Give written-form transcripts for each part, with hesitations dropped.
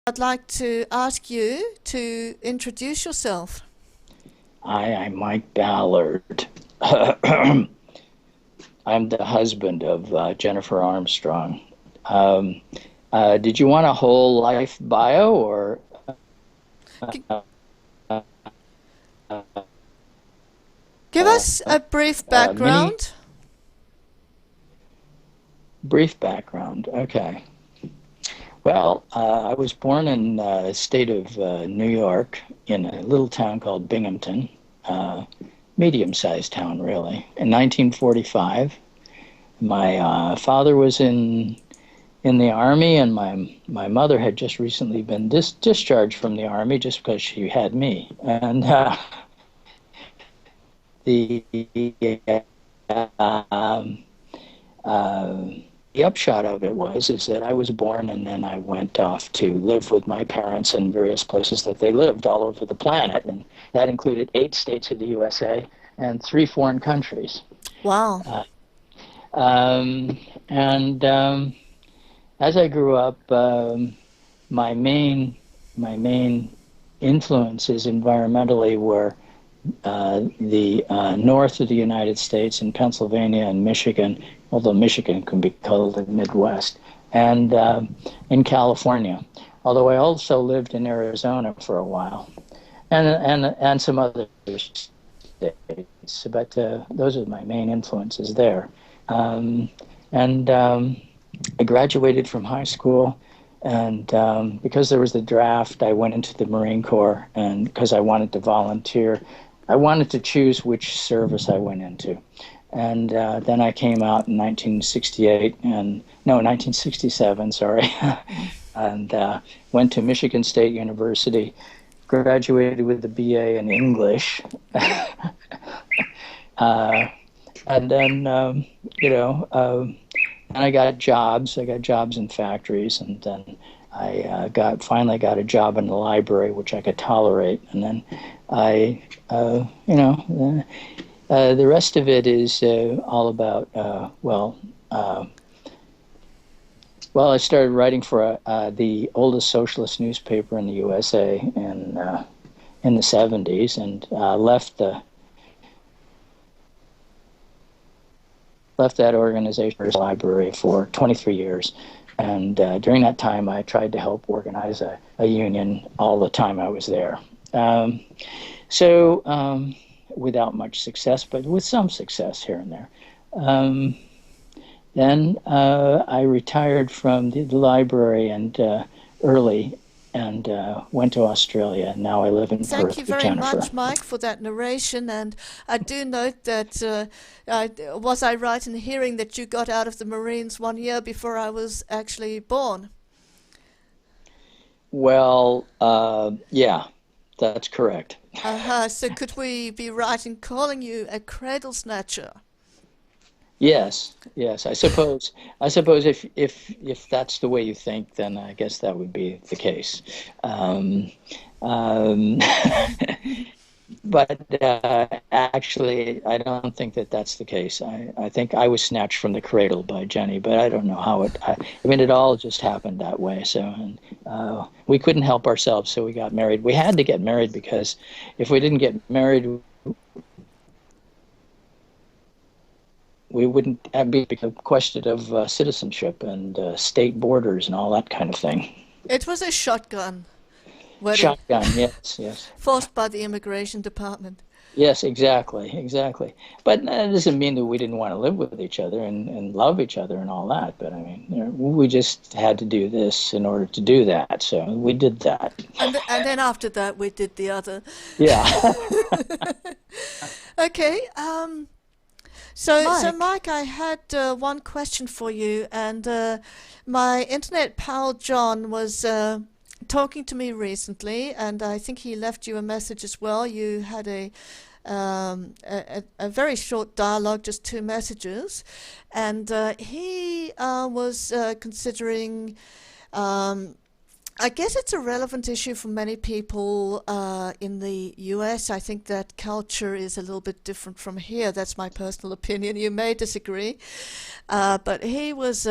I'd like to ask you to introduce yourself. Hi, I'm Mike Ballard. I'm the husband of Jennifer Armstrong. Um, did you want a whole life bio or G- uh, Give us a brief mini background. brief background? Okay. Well, I was born in the state of New York in a little town called Binghamton, uh, medium-sized town, really, in 1945. My father was in the army, and my mother had just recently been discharged from the army just because she had me. And the um, uh, the upshot of it was is that I was born, and then I went off to live with my parents in various places that they lived all over the planet, and that included 8 states of the USA and 3 foreign countries. Wow. Uh, um, and as I grew up, my main my main influences environmentally were the north of the United States in Pennsylvania and Michigan, although Michigan can be called the Midwest, and in California. Although I also lived in Arizona for a while, and some other states, but those are my main influences there. Um, and I graduated from high school, and because there was the draft, I went into the Marine Corps, and because I wanted to volunteer, I wanted to choose which service I went into. And then I came out in 1968, and no, 1967, sorry, and went to Michigan State University, graduated with a BA in English. uh, and then, you know, and I got jobs. I got jobs in factories, and then I got finally got a job in the library, which I could tolerate. And then I, the rest of it is all about well, I started writing for the oldest socialist newspaper in the USA in the '70s, and left that organization library for 23 years. And during that time, I tried to help organize a union all the time I was there. Um, so, without much success, but with some success here and there. Um, then I retired from the library and early and went to Australia. Now I live in Thank Perth you with very Jennifer. much, Mike, for that narration. And I do note that, was I right in hearing that you got out of the Marines 1 year before I was actually born? Well, yeah, that's correct. So could we be right in calling you a cradle snatcher? Yes, yes. I suppose if that's the way you think, then I guess that would be the case. Um, um, but actually, I don't think that that's the case. I think I was snatched from the cradle by Jenny, but I don't know how I mean, it all just happened that way. So, and we couldn't help ourselves, so we got married. We had to get married because if we didn't get married, we wouldn't be a question of citizenship and state borders and all that kind of thing. It was a shotgun wedding, Shotgun, yes, yes, forced by the immigration department. yes, exactly, exactly. But that doesn't mean that we didn't want to live with each other and love each other and all that. But I mean, we just had to do this in order to do that. So we did that. And then after that, we did the other. Yeah. Okay. So Mike, Mike, I had one question for you, and my internet pal John was talking to me recently, and I think he left you a message as well. You had a very short dialogue, just 2 messages, and he was considering. Um, I guess it's a relevant issue for many people in the US. I think that culture is a little bit different from here. That's my personal opinion. You may disagree. But he was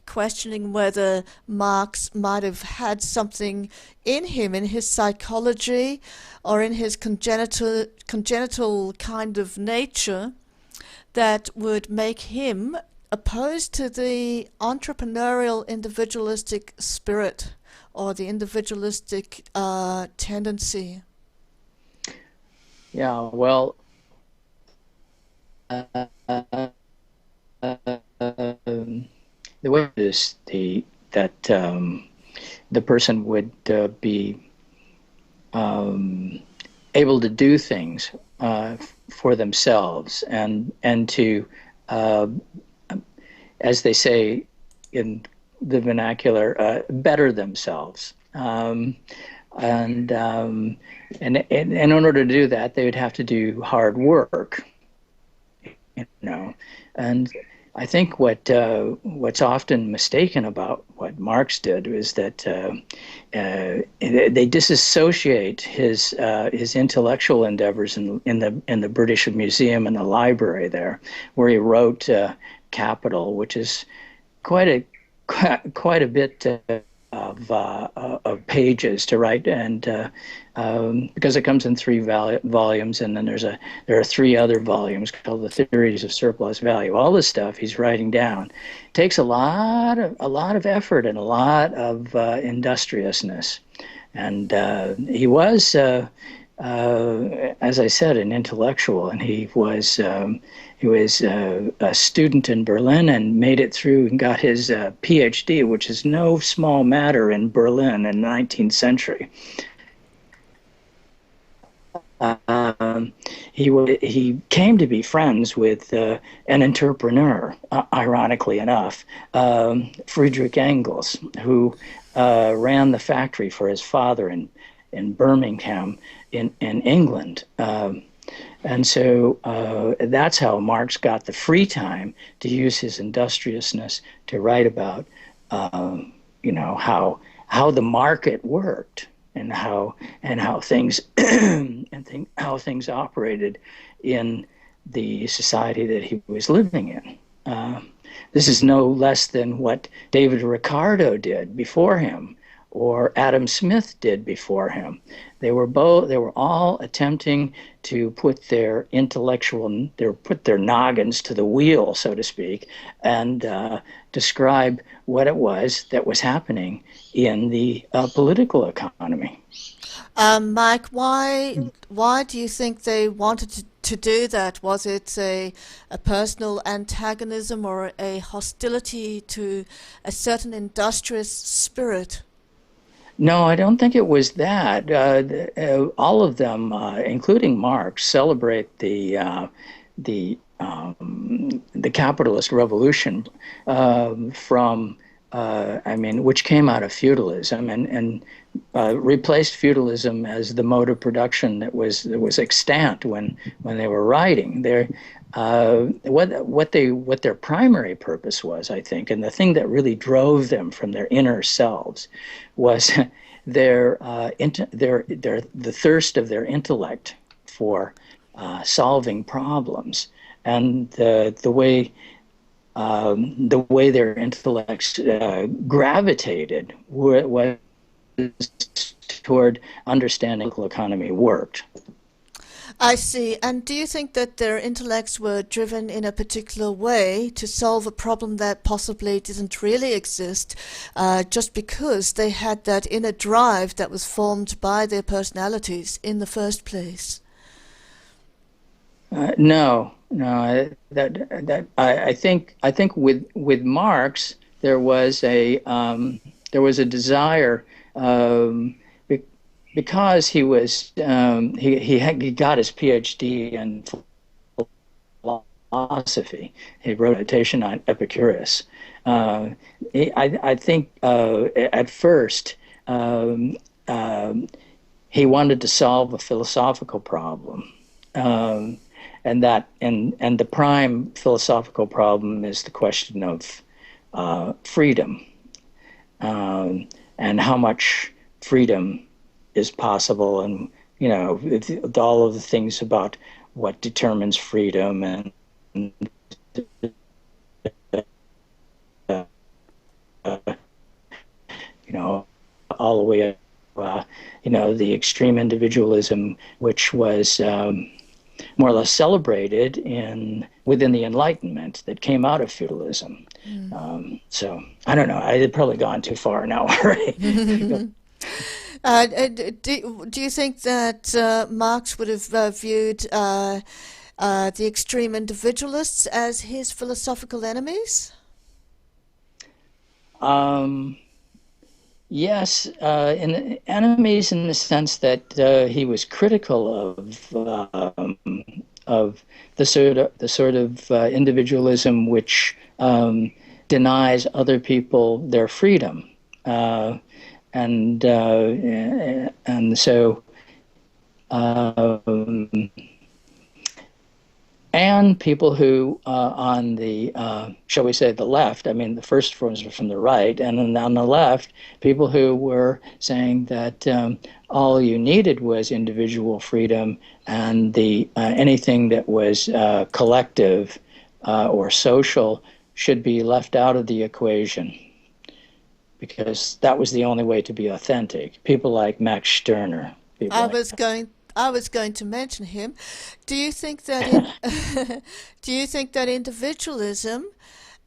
questioning whether Marx might have had something in him, in his psychology, or in his congenital kind of nature that would make him opposed to the entrepreneurial individualistic spirit or the individualistic tendency. Yeah, well, the way is the person would be able to do things for themselves and to, as they say in the vernacular, better themselves. And in order to do that, they would have to do hard work, And I think what's often mistaken about what Marx did is that they disassociate his intellectual endeavors in the British Museum and the library there, where he wrote Capital, which is quite a bit of pages to write, and because it comes in 3 volumes, and then there are 3 other volumes called the Theories of Surplus Value. All this stuff he's writing down. It takes a lot of effort and a lot of industriousness, and he was, as I said, an intellectual, and he was a student in Berlin and made it through and got his PhD, which is no small matter in Berlin in the 19th century. He came to be friends with an entrepreneur, ironically enough, Friedrich Engels, who ran the factory for his father in Birmingham in England. And so that's how Marx got the free time to use his industriousness to write about, how the market worked and how things how things operated in the society that he was living in. This is no less than what David Ricardo did before him, or Adam Smith did before him. They were all attempting to put their noggins to the wheel, so to speak, and describe what it was that was happening in the political economy. Mike, why do you think they wanted to do that? Was it a personal antagonism or a hostility to a certain industrious spirit? No, I don't think it was that. All of them, including Marx, celebrate the capitalist revolution which came out of feudalism and replaced feudalism as the mode of production that was extant when they were writing. What their primary purpose was, I think, and the thing that really drove them from their inner selves was the thirst of their intellect for solving problems, and the way their intellects gravitated was toward understanding how the economy worked. I see. And do you think that their intellects were driven in a particular way to solve a problem that possibly didn't really exist, just because they had that inner drive that was formed by their personalities in the first place? No. I think with Marx there was a desire. Because he was he got his PhD in philosophy. He wrote a dissertation on Epicurus. I think at first he wanted to solve a philosophical problem, and the prime philosophical problem is the question of freedom, and how much freedom is possible, and all of the things about what determines freedom and you know, all the way up, you know, the extreme individualism, which was more or less celebrated within the Enlightenment that came out of feudalism. So I don't know. I had probably gone too far now. Right? Do you think that Marx would have viewed the extreme individualists as his philosophical enemies? Yes, in enemies in the sense that he was critical of the sort of individualism which denies other people their freedom, and so. And people who, on the, shall we say, the left, I mean, the first ones were from the right, and then on the left, people who were saying that all you needed was individual freedom, and the anything that was collective or social should be left out of the equation, because that was the only way to be authentic. People like Max Stirner. I was going to mention him. Do you think that do you think that individualism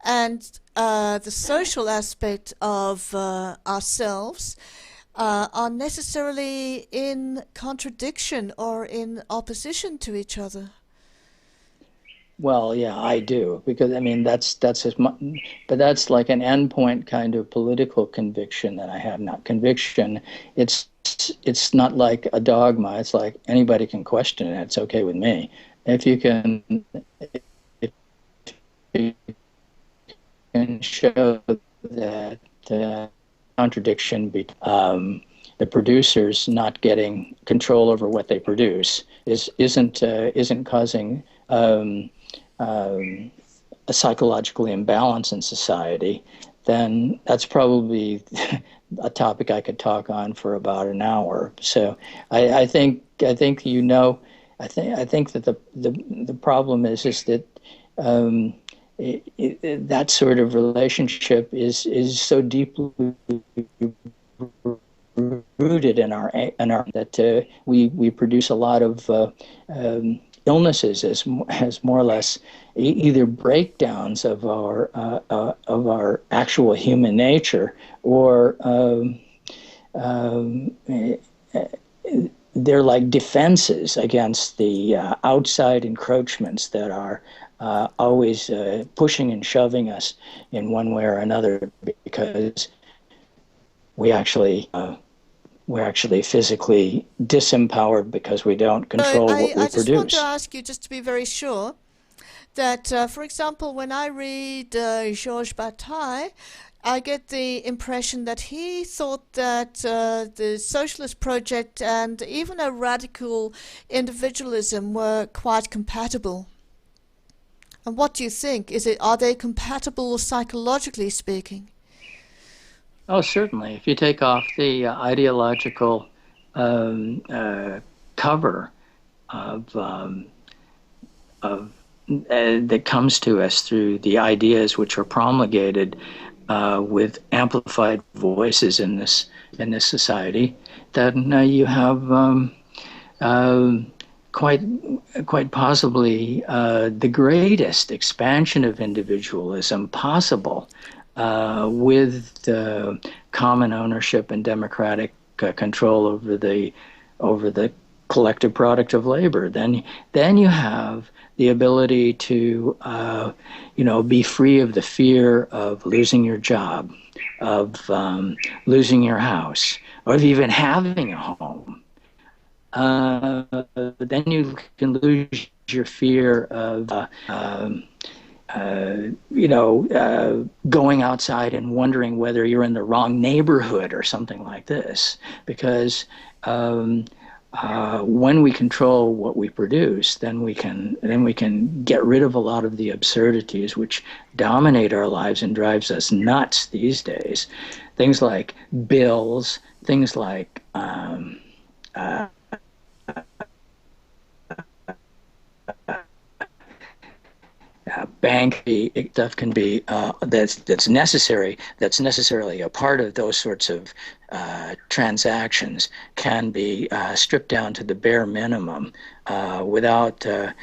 and the social aspect of ourselves are necessarily in contradiction or in opposition to each other? Well, yeah, I do, because I mean that's as much, but that's like an endpoint kind of political conviction that I have. Not conviction. It's not like a dogma. It's like anybody can question it. It's okay with me. If you can, if you can show that contradiction between the producers not getting control over what they produce isn't causing a psychological imbalance in society, then that's probably a topic I could talk on for about an hour. So I think you know, I think that the problem is that that sort of relationship is so deeply rooted in our that we produce a lot of illnesses as more or less either breakdowns of our actual human nature, or they're like defenses against the outside encroachments that are always pushing and shoving us in one way or another, because we're actually physically disempowered because we don't control what we I just want to produce. ask you, just to be very sure, that, for example, when I read Georges Bataille, I get the impression that he thought that the socialist project and even a radical individualism were quite compatible. And what do you think? Are they compatible psychologically speaking? Oh, certainly. If you take off the ideological cover of that comes to us through the ideas which are promulgated with amplified voices in this society, then you have quite possibly the greatest expansion of individualism possible, with common ownership and democratic control over the collective product of labor. Then you have the ability to be free of the fear of losing your job, of losing your house, or of even having a home. Then you can lose your fear of going outside and wondering whether you're in the wrong neighborhood or something like this, because when we control what we produce, then we can get rid of a lot of the absurdities which dominate our lives and drives us nuts these days. Things like bills, things like banking stuff can be that's necessary. That's necessarily a part of those sorts of transactions can be stripped down to the bare minimum without the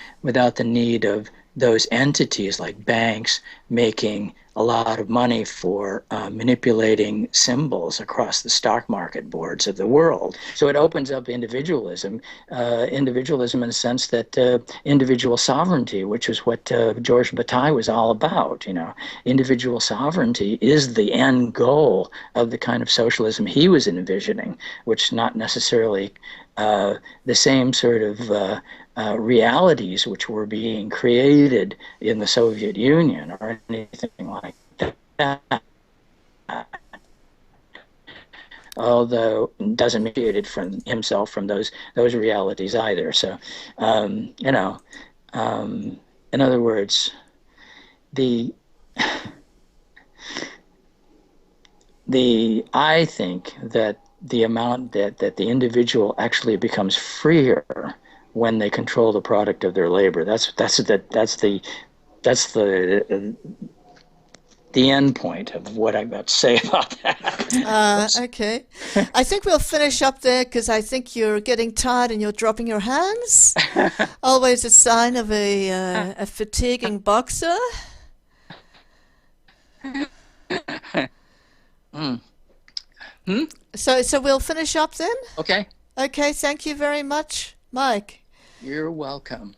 need of those entities like banks making a lot of money for manipulating symbols across the stock market boards of the world. So it opens up individualism in the sense that individual sovereignty, which is what Georges Bataille was all about. Individual sovereignty is the end goal of the kind of socialism he was envisioning, which not necessarily the same sort of realities which were being created in the Soviet Union or anything like that. Although doesn't mediate from himself from those realities either. So, in other words, I think that the amount that the individual actually becomes freer when they control the product of their labor. That's the end point of what I'm about to say about that. Okay. I think we'll finish up there because I think you're getting tired and you're dropping your hands. Always a sign of a fatiguing boxer. So we'll finish up then? Okay. Okay, thank you very much, Mike. You're welcome.